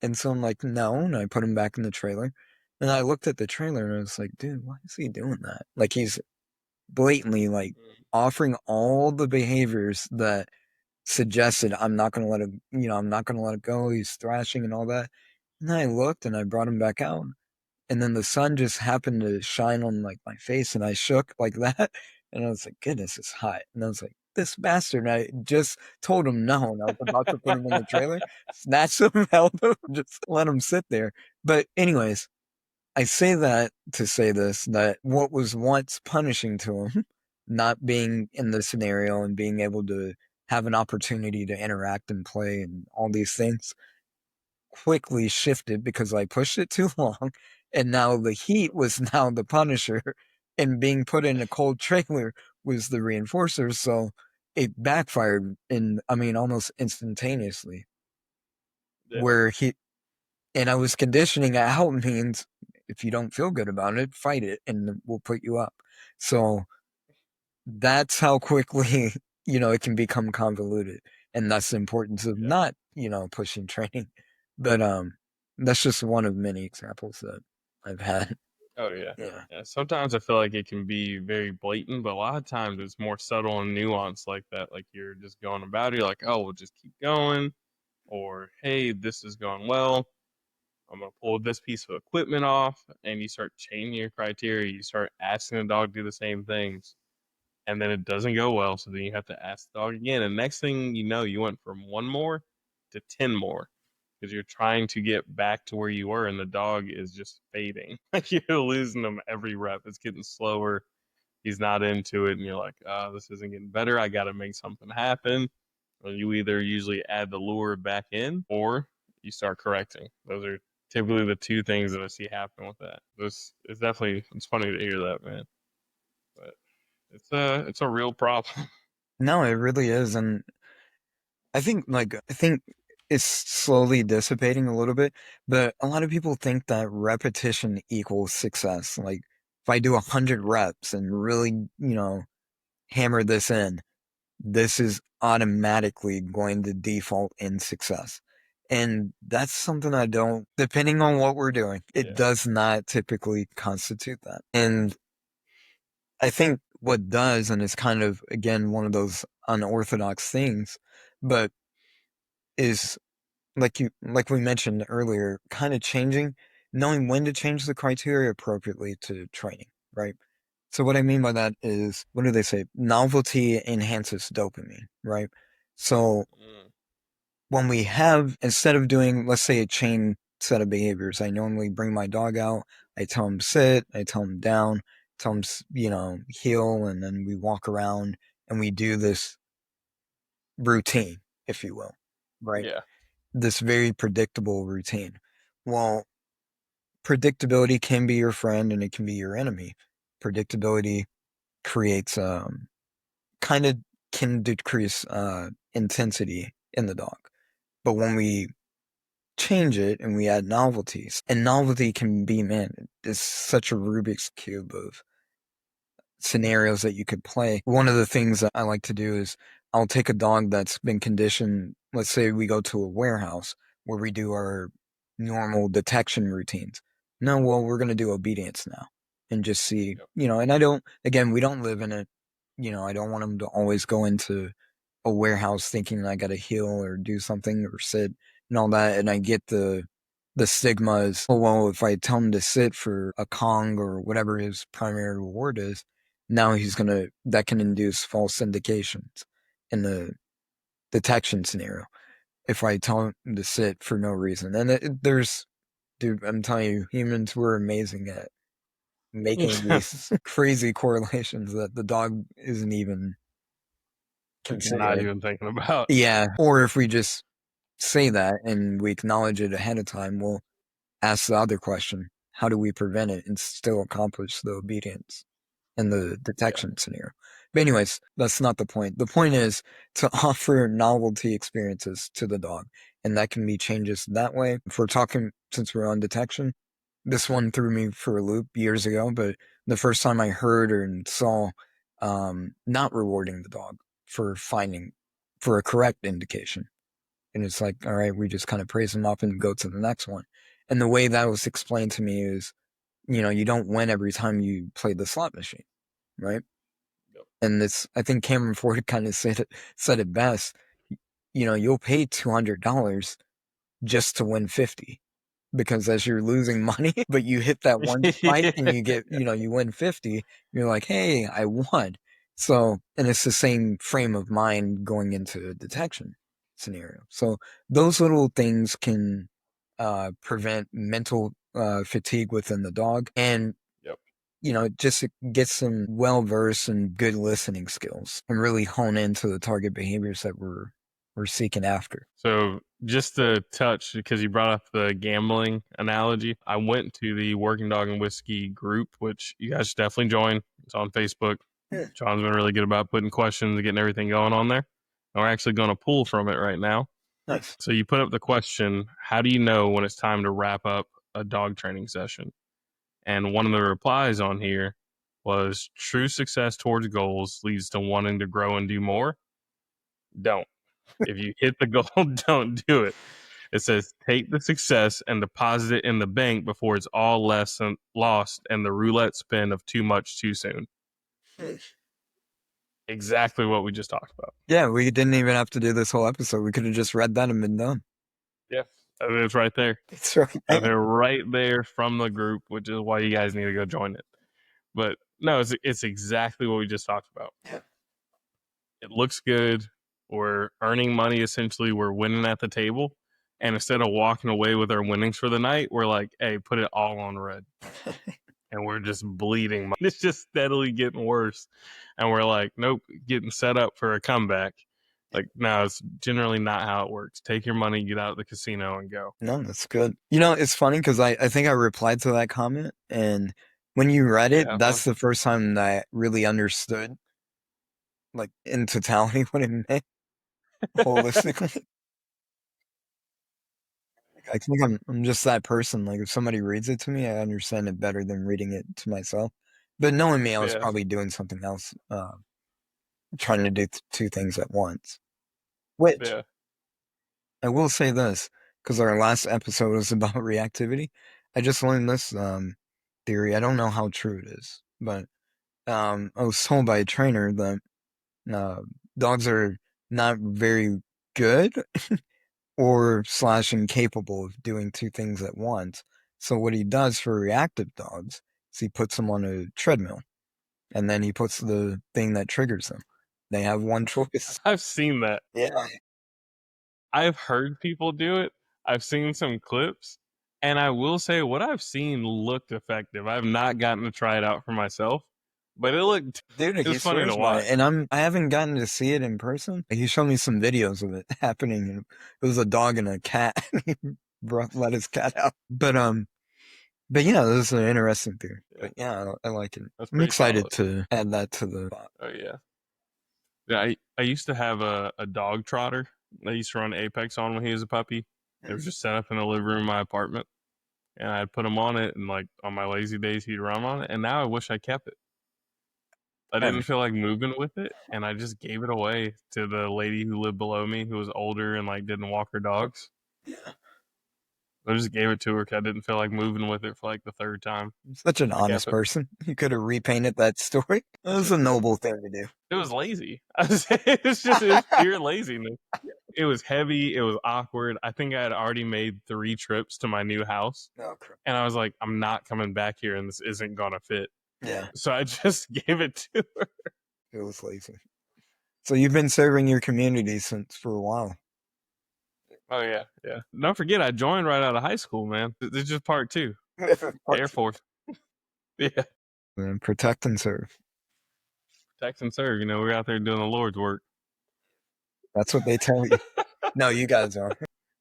And so I'm like, no, and I put him back in the trailer. And I looked at the trailer and I was like, dude, why is he doing that? Like, he's blatantly like offering all the behaviors that suggested I'm not going to let him, I'm not going to let it go. He's thrashing and all that. And then I looked and I brought him back out. And then the sun just happened to shine on like my face and I shook like that. And I was like, goodness, it's hot. And I was like, this bastard. And I just told him no. And I was about to put him in the trailer, snatched him, held him, just let him sit there. But anyways, I say that to say this, that what was once punishing to him, not being in the scenario and being able to have an opportunity to interact and play and all these things, quickly shifted because I pushed it too long. And now the heat was now the punisher, and being put in a cold trailer was the reinforcer. So it backfired almost instantaneously. Yeah. Where I was conditioning out means if you don't feel good about it, fight it and we'll put you up. So that's how quickly, it can become convoluted. And that's the importance of not, pushing training. But that's just one of many examples that I've had. Oh yeah. Yeah. Yeah. Sometimes I feel like it can be very blatant, but a lot of times it's more subtle and nuanced like that. Like you're just going about it, you're like, oh, we'll just keep going. Or hey, this is going well. I'm gonna pull this piece of equipment off, and you start changing your criteria. You start asking the dog to do the same things, and then it doesn't go well. So then you have to ask the dog again. And next thing you know, you went from 1 more to 10 more because you're trying to get back to where you were, and the dog is just fading. Like you're losing him every rep. It's getting slower. He's not into it, and you're like, oh, this isn't getting better. I got to make something happen. You either usually add the lure back in or you start correcting. Those are typically the two things that I see happen with that. It's funny to hear that, man. But it's a real problem. No, it really is, and I think it's slowly dissipating a little bit, but a lot of people think that repetition equals success. Like if I do 100 reps and really, hammer this in, this is automatically going to default in success. And that's something I don't, depending on what we're doing, it does not typically constitute that. And I think what does, and it's kind of, again, one of those unorthodox things, but is like we mentioned earlier, kind of knowing when to change the criteria appropriately to training, right? So what I mean by that is, what do they say? Novelty enhances dopamine, right? So when we have, instead of doing, let's say, a chain set of behaviors, I normally bring my dog out, I tell him sit, I tell him down, tell him, heel, and then we walk around and we do this routine, if you will, right? Yeah. This very predictable routine. Well, predictability can be your friend and it can be your enemy. Predictability creates kind of can decrease intensity in the dog. But when we change it and we add novelties, and novelty can be, man, it's such a Rubik's Cube of scenarios that you could play. One of the things that I like to do is I'll take a dog that's been conditioned. Let's say we go to a warehouse where we do our normal detection routines. No, well, we're going to do obedience now and just see, and we don't live in it. I don't want them to always go into a warehouse thinking I got to heal or do something or sit and all that. And I get the stigma is, oh, well, if I tell him to sit for a Kong or whatever his primary reward is, now that can induce false indications in the detection scenario. If I tell him to sit for no reason. And dude, I'm telling you, humans were amazing at making these crazy correlations that the dog isn't even considering. Not even thinking about. Yeah. Or if we just say that and we acknowledge it ahead of time, we'll ask the other question, how do we prevent it and still accomplish the obedience in the detection scenario? But anyways, that's not the point. The point is to offer novelty experiences to the dog. And that can be changes that way. If we're talking, since we're on detection, this one threw me for a loop years ago, but the first time I heard or saw not rewarding the dog for a correct indication. And it's like, all right, we just kind of praise them up and go to the next one. And the way that was explained to me is, you don't win every time you play the slot machine, right? Yep. And I think Cameron Ford kind of said it best. You'll pay $200 just to win 50. Because as you're losing money, but you hit that one spike and you get, you win 50, you're like, hey, I won. So, and it's the same frame of mind going into a detection scenario. So those little things can prevent mental fatigue within the dog and, just get some well-versed and good listening skills and really hone into the target behaviors that we're seeking after. So just to touch, because you brought up the gambling analogy, I went to the Working Dog and Whiskey group, which you guys should definitely join. It's on Facebook. John's been really good about putting questions and getting everything going on there. And we're actually going to pull from it right now. Nice. So you put up the question, how do you know when it's time to wrap up a dog training session? And one of the replies on here was, true success towards goals leads to wanting to grow and do more. Don't. If you hit the goal, don't do it. It says, take the success and deposit it in the bank before it's all lost and the roulette spin of too much too soon. Exactly what we just talked about. Yeah, we didn't even have to do this whole episode. We could have just read that and been done. Yeah, it's right there. It's right there. They're right there from the group, which is why you guys need to go join it. But no, it's exactly what we just talked about. Yeah. It looks good. We're earning money, essentially. We're winning at the table. And instead of walking away with our winnings for the night, we're like, hey, put it all on red. And we're just bleeding money. It's just steadily getting worse. And we're like, nope, getting set up for a comeback. Like, no, it's generally not how it works. Take your money, get out of the casino, and go. No, that's good. It's funny because I think I replied to that comment, and when you read it, Yeah, that's the first time that I really understood, like, in totality what it meant holistically. I think I'm just that person. Like, if somebody reads it to me, I understand it better than reading it to myself. But knowing me, I was yeah, probably doing something else, trying to do two things at once. Which yeah. I will say this, because our last episode was about reactivity. I just learned this theory. I don't know how true it is, but I was told by a trainer that uh, dogs are not very good or slash incapable of doing two things at once. So what he does for reactive dogs is he puts them on a treadmill, and then he puts the thing that triggers them. They have one choice. I've seen that. Yeah. I've heard people do it. I've seen some clips, and I will say what I've seen looked effective. I've not gotten to try it out for myself, but Dude, it he was funny to swears by watch. it, and I haven't gotten to see it in person. He showed me some videos of it happening, and it was a dog and a cat. He let his cat out, but yeah, this is an interesting theory. Yeah, But yeah, I like it. that's I'm pretty excited solid. to add that to the. Oh yeah. Yeah, I used to have a dog trotter. I used to run Apex on when he was a puppy. It was just set up in the living room of my apartment, and I'd put him on it, and like on my lazy days, he'd run on it. And now I wish I kept it. I I didn't feel like moving with it, and I just gave it away to the lady who lived below me, who was older and like didn't walk her dogs. I just gave it to her because I didn't feel like moving with it for like the third time. Such an I kept honest it. person. You could have repainted that story. That was a noble thing to do. It was lazy. It was pure laziness. It was heavy. It was awkward. I think I had already made 3 trips to my new house, Oh, crap. and I was like, I'm not coming back here, and this isn't gonna fit. Yeah, So I just gave it to her. it was lazy. So you've been serving your community for a while. Oh yeah, yeah. Don't forget, I joined right out of high school, man. This is just part 2. Air Force. Yeah, And protect and serve. protect and serve. You know, we're out there doing the Lord's work. That's what they tell you. No, you guys are.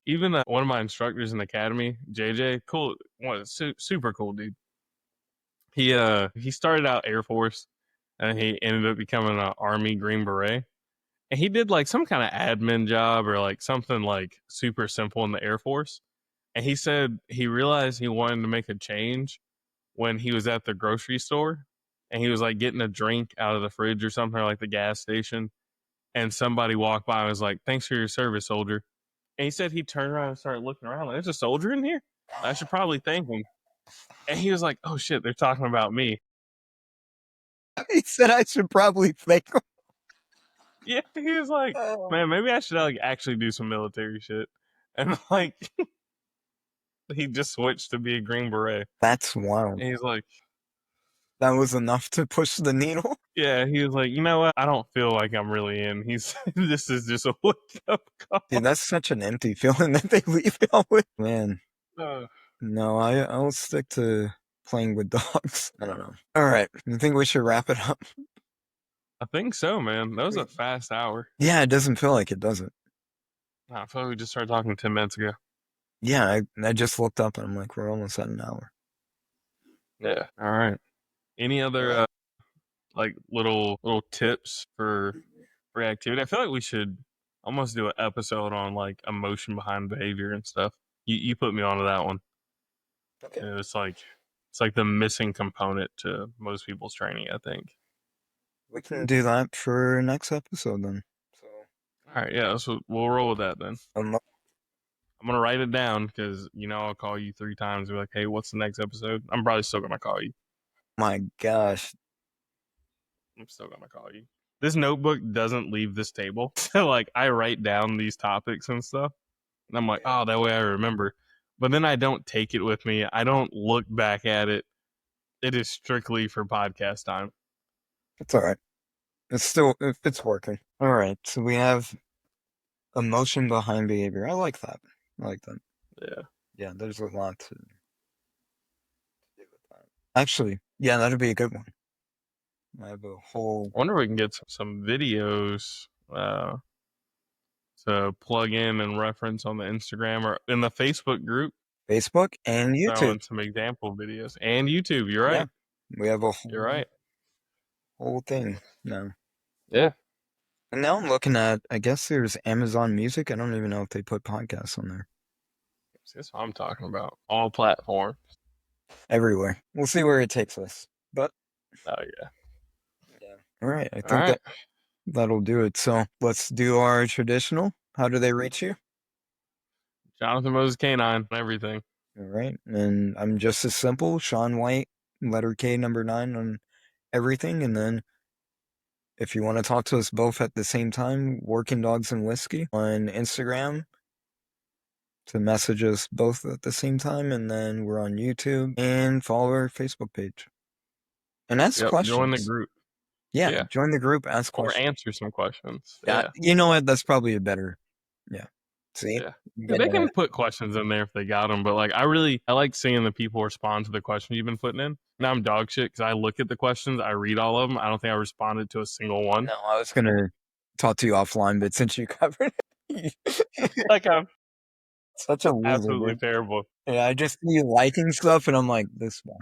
Even one of my instructors in the academy, JJ, cool, super cool dude. He started out Air Force, and he ended up becoming an Army Green Beret. And he did like some kind of admin job or like something like super simple in the Air Force. And he said he realized he wanted to make a change when he was at the grocery store, and he was like getting a drink out of the fridge or something, or like the gas station. And somebody walked by and was like, "Thanks for your service, soldier." And he said he turned around and started looking around like, "There's a soldier in here? I should probably thank him." And he was like, "Oh shit, they're talking about me." He said I should probably thank him. Yeah, he was like, Oh. "Man, maybe I should like actually do some military shit." And like he just switched to be a Green Beret. That's wild. And he's like, That was enough to push the needle. yeah, he was like, "You know what? I don't feel like I'm really in." He's this is just a wake up call. Dude, that's such an empty feeling that they leave you with. Man, Uh, no, I'll stick to playing with dogs. I don't know. All right, I think we should wrap it up. I think so, man. That was a fast hour. Yeah, it doesn't feel like it, does it? I feel like we just started talking 10 minutes ago. Yeah, I just looked up and I'm like, we're almost at an hour. Yeah. All right. Any other like little tips for reactivity? I feel like we should almost do an episode on like emotion behind behavior and stuff. You put me onto that one. Okay. And it's like the missing component to most people's training, I think. We can do that for next episode then. So, All right, yeah, so we'll roll with that then. um, I'm gonna write it down because I'll call you 3 times and be like, "Hey, what's the next episode?" I'm probably still gonna call you. my gosh. I'm still gonna call you. This notebook doesn't leave this table. So like I write down these topics and stuff. And I'm like, oh, that way I remember. But then I don't take it with me. I don't look back at it. It is strictly for podcast time. It's all right. It's working. All right, so we have emotion behind behavior. I like that. I like that. Yeah. Yeah, there's a lot to do with that. Actually, yeah, that'd be a good one. I have a whole. I wonder if we can get some videos to plug in and reference on the Instagram or in the Facebook group. Facebook and YouTube. Throwing some example videos. And YouTube, you're right. Yeah, we have a You're right. whole thing now. Yeah. And now I'm looking at, I guess there's Amazon Music. I don't even know if they put podcasts on there. That's what I'm talking about. All platforms. Everywhere. We'll see where it takes us. But Oh, yeah. All right. I think that'll do it. So let's do our traditional. How do they reach you? Jonathan Moses K9, everything. All right. And I'm just as simple. Sean White, letter K, number 9 on everything. And then if you want to talk to us both at the same time, Working Dogs and Whiskey on Instagram to message us both at the same time. And then we're on YouTube and follow our Facebook page. And ask questions. Join the group. Yeah, join the group, ask questions. Or answer some questions. Yeah. You know what? That's probably a better. Yeah. See? Yeah. They can put questions in there if they got them, but like I like seeing the people respond to the questions you've been putting in. Now I'm dog shit because I look at the questions, I read all of them. I don't think I responded to a single one. No, I was gonna talk to you offline, but since you covered it, like I'm such a loser, absolutely dude. terrible. Yeah, I just see you liking stuff, and I'm like, this one.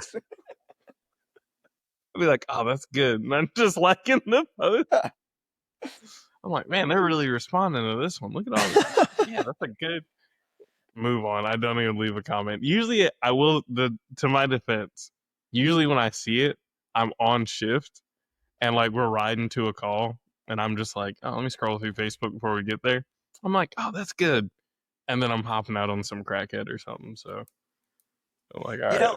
I'll be like, oh, that's good, and I'm just liking the post. I'm like, man, they're really responding to this one. Look at all this. Yeah, that's a good move on. I don't even leave a comment. Usually I will, to my defense, usually when I see it, I'm on shift and like we're riding to a call and I'm just like, oh, let me scroll through Facebook before we get there. I'm like, oh, that's good. And then I'm hopping out on some crackhead or something. So I'm like, all right.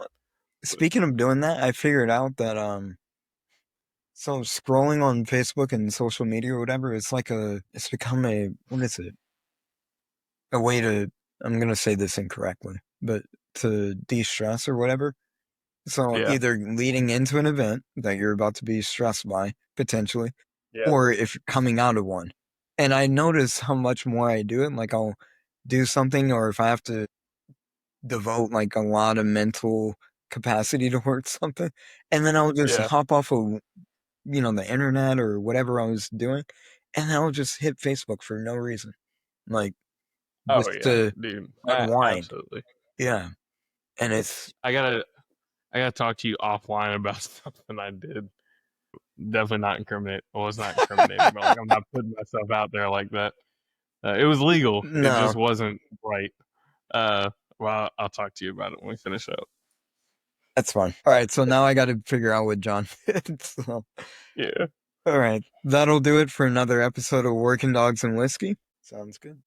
Speaking of doing that, I figured out that so scrolling on Facebook and social media or whatever, it's become a, what is it? A way to, I'm going to say this incorrectly, but to de-stress or whatever. So either leading into an event that you're about to be stressed by, potentially, or if you're coming out of one. And I notice how much more I do it. Like I'll do something, or if I have to devote like a lot of mental capacity towards something, and then I'll just hop off of, the internet or whatever I was doing, and I'll just hit Facebook for no reason. Like, to dude, unwind. Absolutely. Yeah. And it's, I gotta talk to you offline about something I did. Definitely not incriminate. Well, it's not incriminating, but like I'm not putting myself out there like that. It was legal. No. It just wasn't right. Well, I'll talk to you about it when we finish up. That's fine. All right, so now I got to figure out what John fits. So. Yeah. All right, that'll do it for another episode of Working Dogs and Whiskey. Sounds good.